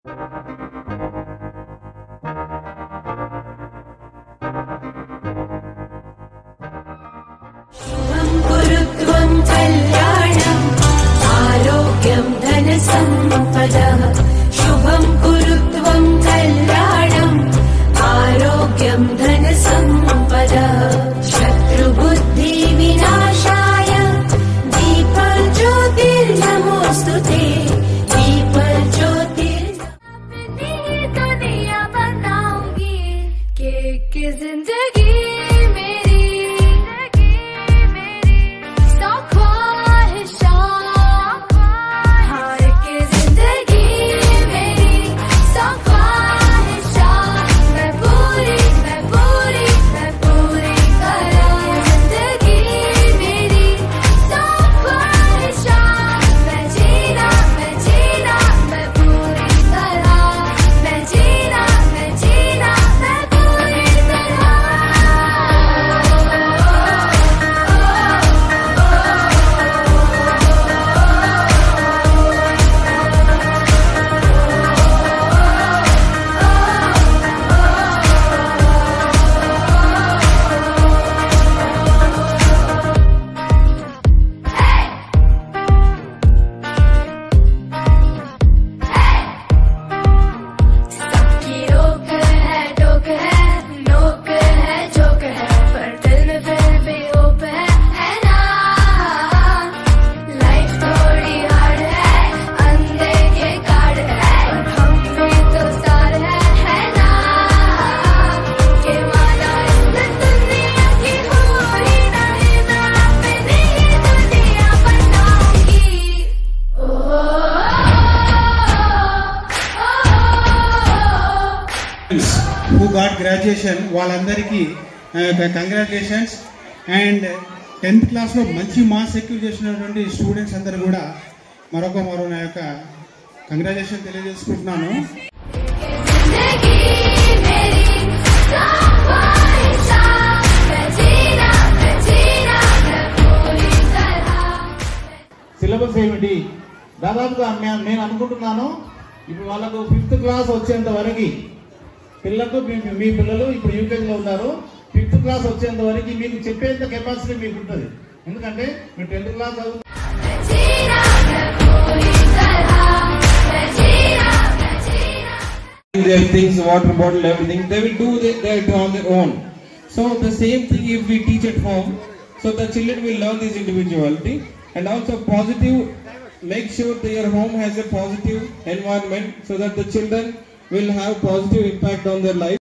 शुभं कुरु त्वं कल्याणम् आरोग्यं धनसम्पदः शत्रुबुद्धि विनाशाय दीपज्योतिर्नमोस्तुते दीपज्योतिर्नमोस्तुते दुनिया बनाऊंगी के जिंदगी who got graduation వాళ్ళందరికీ కంగ్రాచులేషన్స్ అండ్ 10th క్లాస్ లో మంచి మార్క్స్ సెక్యూర్ చేసినటువంటి స్టూడెంట్స్ అందరూ కూడా మరో నా యొక్క కంగ్రాచులేషన్ తెలియజేసుకుంటున్నాను. సిలబస్ ఏమిటి దాదాపుగా నేను అనుకుంటున్నాను ఇప్పుడు వాళ్ళకు 5th క్లాస్ వచ్చేంత వరకు పిల్లలకు మీ పిల్లలు ఇప్పుడు యూకేజీలో ఉన్నారు. 5th క్లాస్ వచ్చేంత వరకు మీకు చెప్పేంత కెపాసిటీ మీకు ఉంటుంది. ఎందుకంటే మీరు 10th class their things, water bottle, everything, they will do that on their own. So the same thing if we teach at home, so the children will learn this individuality and also positive. Make sure that your home has a positive environment so that the children will have positive impact on their life.